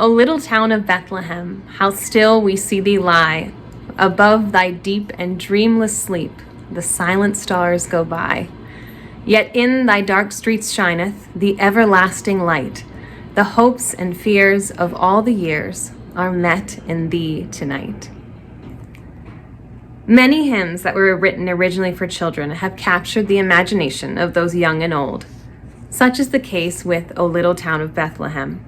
O little town of Bethlehem, how still we see thee lie. Above thy deep and dreamless sleep, the silent stars go by. Yet in thy dark streets shineth the everlasting light. The hopes and fears of all the years are met in thee tonight. Many hymns that were written originally for children have captured the imagination of those young and old. Such is the case with O Little Town of Bethlehem.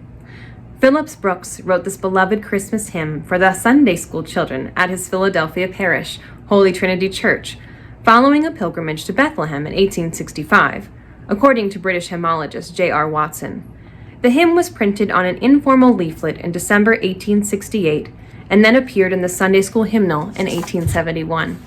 Phillips Brooks wrote this beloved Christmas hymn for the Sunday school children at his Philadelphia parish, Holy Trinity Church, following a pilgrimage to Bethlehem in 1865, according to British hymnologist J.R. Watson. The hymn was printed on an informal leaflet in December 1868 and then appeared in the Sunday school hymnal in 1871.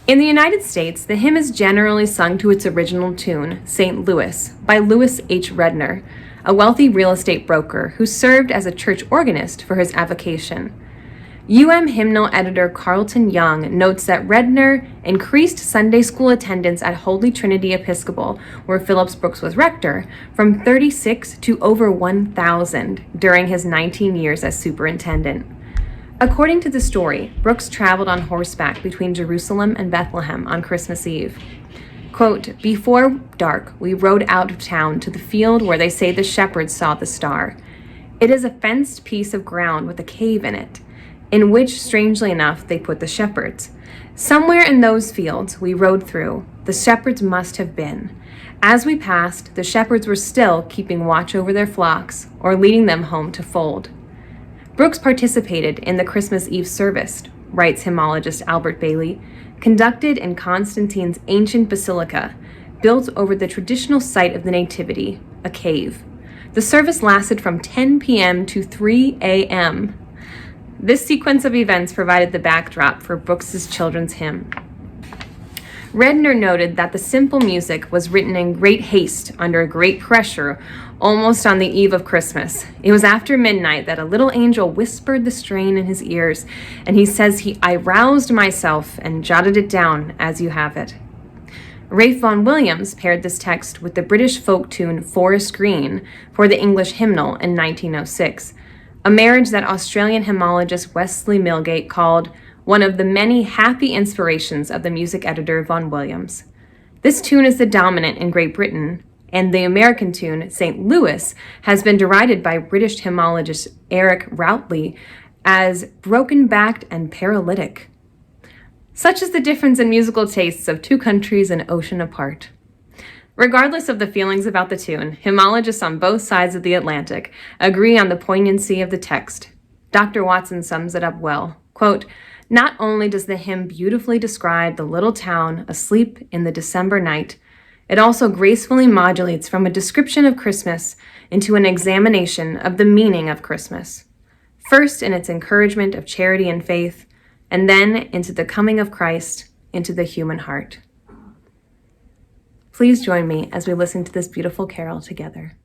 In the United States, the hymn is generally sung to its original tune, St. Louis, by Lewis H. Redner, a wealthy real estate broker who served as a church organist for his avocation. UM hymnal editor Carlton Young notes that Redner increased Sunday school attendance at Holy Trinity Episcopal, where Phillips Brooks was rector, from 36 to over 1,000 during his 19 years as superintendent. According to the story, Brooks traveled on horseback between Jerusalem and Bethlehem on Christmas Eve. Quote, "Before dark, we rode out of town to the field where they say the shepherds saw the star. It is a fenced piece of ground with a cave in which, strangely enough, they put the shepherds. Somewhere in those fields we rode through, the shepherds must have been. As we passed, the shepherds were still keeping watch over their flocks or leading them home to fold." Brooks participated in the Christmas Eve service, writes hymnologist Albert Bailey, conducted in Constantine's ancient basilica, built over the traditional site of the Nativity, a cave. The service lasted from 10 p.m. to 3 a.m. This sequence of events provided the backdrop for Brooks's children's hymn. Redner noted that the simple music was written in great haste under great pressure, almost on the eve of Christmas. It was after midnight that a little angel whispered the strain in his ears, and he says I roused myself and jotted it down as you have it. Ralph Vaughan Williams paired this text with the British folk tune Forest Green for the English hymnal in 1906, a marriage that Australian hymnologist Wesley Milgate called one of the many happy inspirations of the music editor Vaughan Williams. This tune is the dominant in Great Britain, and the American tune, St. Louis, has been derided by British hymnologist Eric Routley as broken-backed and paralytic. Such is the difference in musical tastes of two countries an ocean apart. Regardless of the feelings about the tune, hymnologists on both sides of the Atlantic agree on the poignancy of the text. Dr. Watson sums it up well. Quote, "Not only does the hymn beautifully describe the little town asleep in the December night, it also gracefully modulates from a description of Christmas into an examination of the meaning of Christmas, first in its encouragement of charity and faith, and then into the coming of Christ into the human heart." Please join me as we listen to this beautiful carol together.